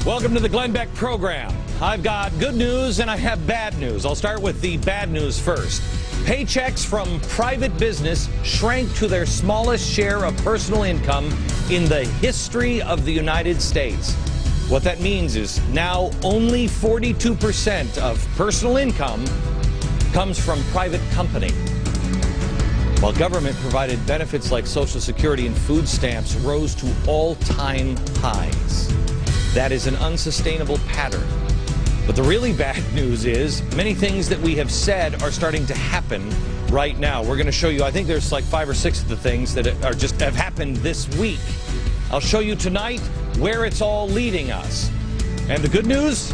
Welcome to the Glenn Beck program. I've got good news and I have bad news. I'll start with the bad news first. Paychecks from private business shrank to their smallest share of personal income in the history of the United States. What that means is now only 42% of personal income comes from private company. While government-provided benefits like Social Security and food stamps rose to all-time highs. That is an unsustainable pattern. But the really bad news is many things that we have said are starting to happen right now. We're going to show you, I think there's like 5 or 6 of the things that have happened this week. I'll show you tonight where it's all leading us. And the good news?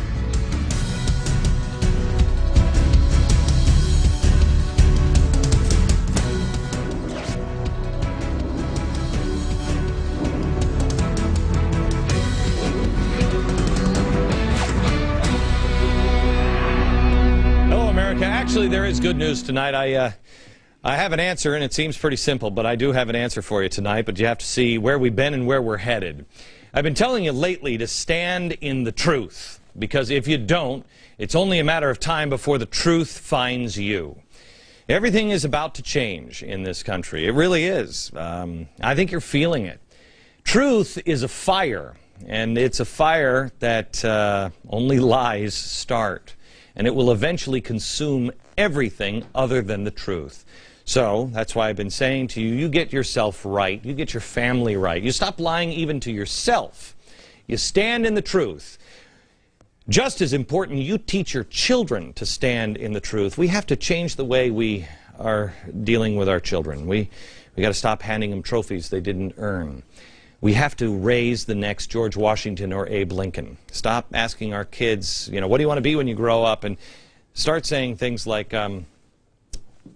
Actually, there is good news tonight. I have an answer, and it seems pretty simple, but I do have an answer for you tonight, but you have to see where we've been and where we're headed. I've been telling you lately to stand in the truth, because if you don't, it's only a matter of time before the truth finds you. Everything is about to change in this country. It really is. I think you're feeling it. Truth is a fire, and it's a fire that only lies start. And it will eventually consume everything other than the truth. So that's why I've been saying to you, you get yourself right. You get your family right. You stop lying even to yourself. You stand in the truth. Just as important, you teach your children to stand in the truth. We have to change the way we are dealing with our children. We got to stop handing them trophies they didn't earn. We have to raise the next George Washington or Abe Lincoln. Stop asking our kids, what do you want to be when you grow up? And start saying things like,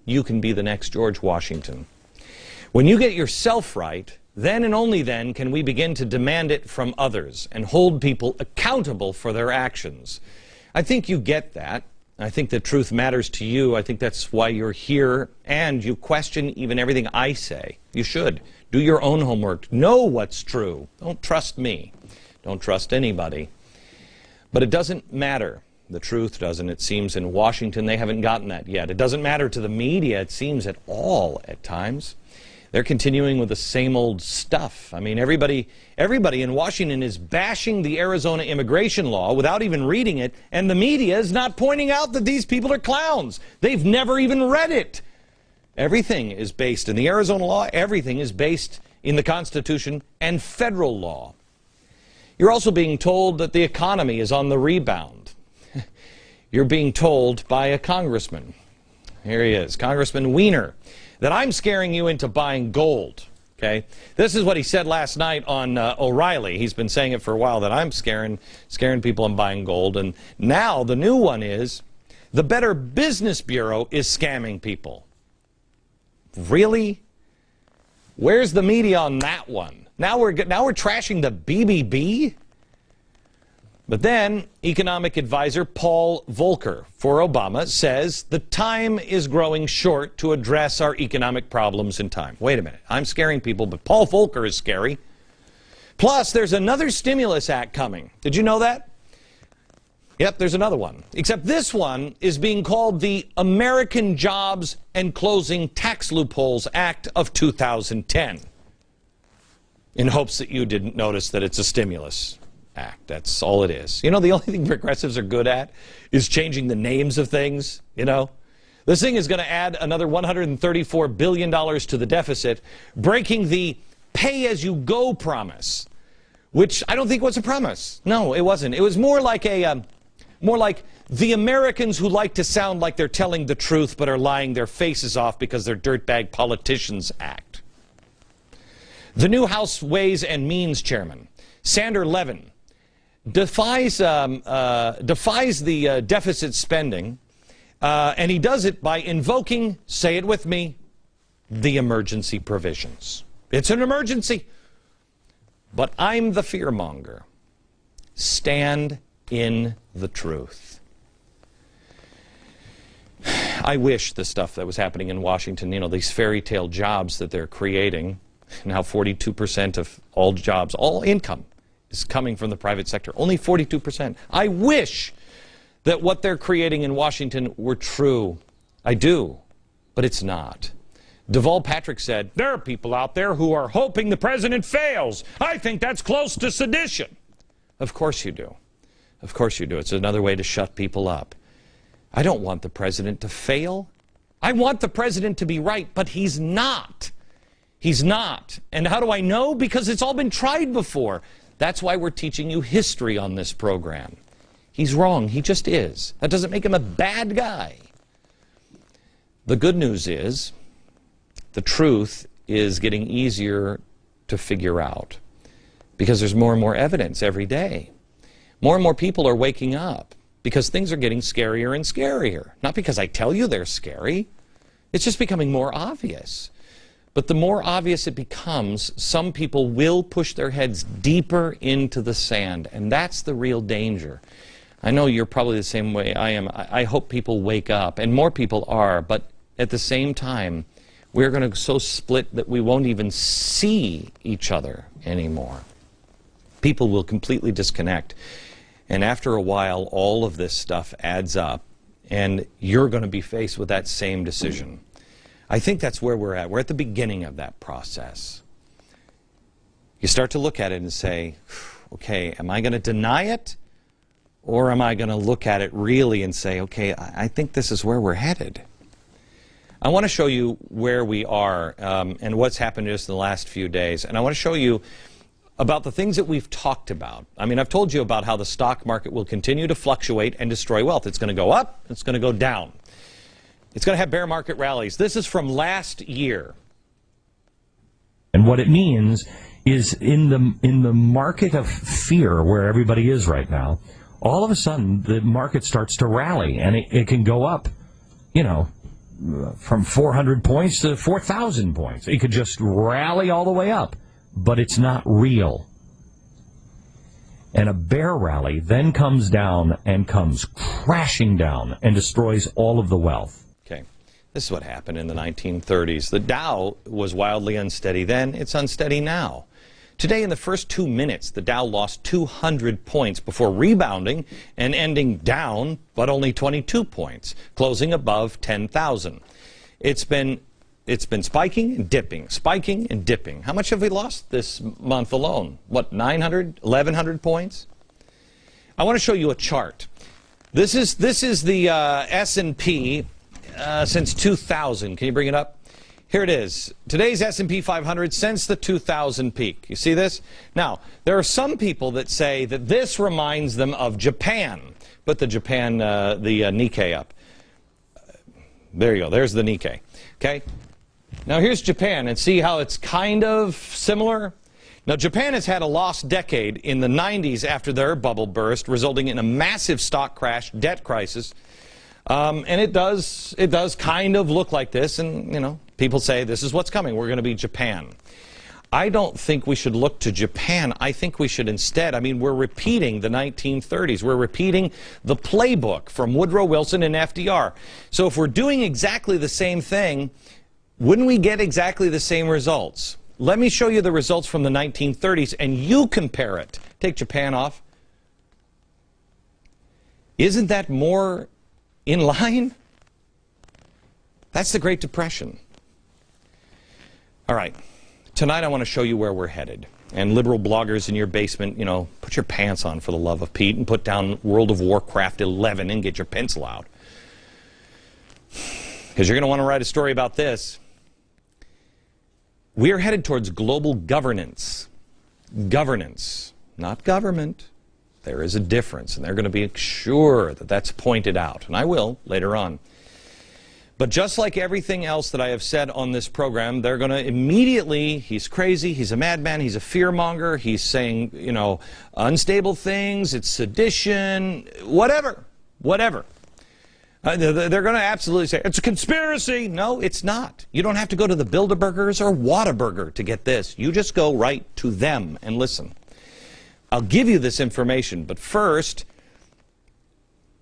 you can be the next George Washington. When you get yourself right, then and only then can we begin to demand it from others and hold people accountable for their actions. I think you get that. I think that truth matters to you. I think that's why you're here, and you question even everything I say. You should. Do your own homework. Know what's true. Don't trust me. Don't trust anybody. But it doesn't matter. The truth doesn't. It seems in Washington they haven't gotten that yet. It doesn't matter to the media, it seems, at all at times. They're continuing with the same old stuff. I mean, everybody in Washington is bashing the Arizona immigration law without even reading it, and the media is not pointing out that these people are clowns. They've never even read it. Everything is based in the Arizona law. Everything is based in the Constitution and federal law. You're also being told that the economy is on the rebound. You're being told by a congressman. Here he is, Congressman Weiner, that I'm scaring you into buying gold. Okay, this is what he said last night on O'Reilly. He's been saying it for a while, that I'm scaring people and buying gold. And now the new one is the Better Business Bureau is scamming people. Really? Where's the media on that one? Now we're trashing the BBB? But then, economic advisor Paul Volcker for Obama says the time is growing short to address our economic problems in time. Wait a minute, I'm scaring people, but Paul Volcker is scary. Plus, there's another stimulus act coming. Did you know that? Yep, there's another one. Except this one is being called the American Jobs and Closing Tax Loopholes Act of 2010. In hopes that you didn't notice that it's a stimulus act. That's all it is. The only thing progressives are good at is changing the names of things, This thing is going to add another $134 billion to the deficit, breaking the pay-as-you-go promise, which I don't think was a promise. No, it wasn't. It was more like the Americans who like to sound like they're telling the truth but are lying their faces off because they're dirtbag politicians act. The new House Ways and Means chairman, Sander Levin, defies the deficit spending, and he does it by invoking, say it with me, the emergency provisions. It's an emergency. But I'm the fearmonger. Stand in the truth. I wish the stuff that was happening in Washington, these fairy tale jobs that they're creating, now 42% of all jobs, all income, is coming from the private sector. Only 42%. I wish that what they're creating in Washington were true. I do, but it's not. Deval Patrick said, there are people out there who are hoping the president fails. I think that's close to sedition. Of course you do. Of course you do. It's another way to shut people up. I don't want the president to fail. I want the president to be right, but he's not. He's not. And how do I know? Because it's all been tried before. That's why we're teaching you history on this program. He's wrong. He just is. That doesn't make him a bad guy. The good news is, the truth is getting easier to figure out because there's more and more evidence every day. More and more people are waking up because things are getting scarier and scarier. Not because I tell you they're scary. It's just becoming more obvious. But the more obvious it becomes, some people will push their heads deeper into the sand, and that's the real danger. I know you're probably the same way I am. I hope people wake up, and more people are, but at the same time, we're going to so split that we won't even see each other anymore. People will completely disconnect. And after a while, all of this stuff adds up, and you're going to be faced with that same decision. I think that's where we're at. We're at the beginning of that process. You start to look at it and say, okay, am I going to deny it? Or am I going to look at it really and say, okay, I think this is where we're headed? I want to show you where we are and what's happened just in the last few days. And I want to show you about the things that we've talked about. I mean, I've told you about how the stock market will continue to fluctuate and destroy wealth. It's going to go up, it's going to go down. It's going to have bear market rallies. This is from last year. And what it means is in the market of fear where everybody is right now, all of a sudden the market starts to rally, and it can go up, you know, from 400 points to 4,000 points. It could just rally all the way up, but it's not real. And a bear rally then comes down and comes crashing down and destroys all of the wealth. Okay, this is what happened in the 1930s. The Dow was wildly unsteady then. It's unsteady now. Today, in the first 2 minutes, the Dow lost 200 points before rebounding and ending down, but only 22 points, closing above 10,000. It's been spiking and dipping, spiking and dipping. How much have we lost this month alone? What, 900, 1,100 points? I want to show you a chart. This is the S&P since 2000. Can you bring it up? Here it is. Today's S&P 500 since the 2000 peak. You see this? Now, there are some people that say that this reminds them of Japan. Put the Japan, the Nikkei up. There you go. There's the Nikkei. Okay? Now, here's Japan, and see how it's kind of similar? Now, Japan has had a lost decade in the 90s after their bubble burst, resulting in a massive stock crash, debt crisis. And it does kind of look like this, and, you know, people say this is what's coming. We're going to be Japan. I don't think we should look to Japan. I think we should instead, I mean, we're repeating the 1930s. We're repeating the playbook from Woodrow Wilson and FDR. So if we're doing exactly the same thing, wouldn't we get exactly the same results? Let me show you the results from the 1930s, and you compare it. Take Japan off. Isn't that more in line? That's the Great Depression. All right. Tonight I want to show you where we're headed. And liberal bloggers in your basement, you know, put your pants on for the love of Pete and put down World of Warcraft 11 and get your pencil out. Because you're going to want to write a story about this. We are headed towards global governance. Governance, not government. There is a difference, and they're going to be sure that that's pointed out. And I will later on. But just like everything else that I have said on this program, they're going to immediately, he's crazy, he's a madman, he's a fearmonger, he's saying, you know, unstable things, it's sedition, whatever. They're going to absolutely say, it's a conspiracy. No, it's not. You don't have to go to the Bilderbergers or Whataburger to get this. You just go right to them and listen. I'll give you this information, but first,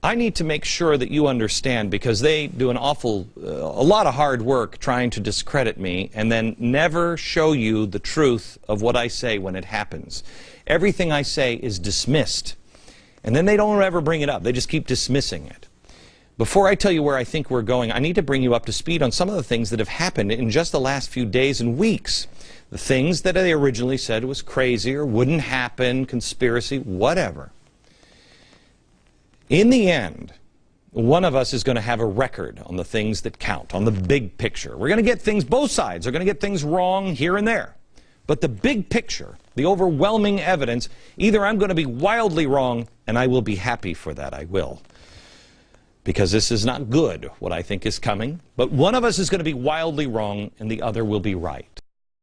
I need to make sure that you understand, because they do a lot of hard work trying to discredit me and then never show you the truth of what I say when it happens. Everything I say is dismissed, and then they don't ever bring it up. They just keep dismissing it. Before I tell you where I think we're going, I need to bring you up to speed on some of the things that have happened in just the last few days and weeks. The things that they originally said was crazy or wouldn't happen, conspiracy, whatever. In the end, one of us is going to have a record on the things that count, on the big picture. We're going to get things, both sides are going to get things wrong here and there. But the big picture, the overwhelming evidence, either I'm going to be wildly wrong, and I will be happy for that, I will. Because this is not good, what I think is coming. But one of us is going to be wildly wrong, and the other will be right.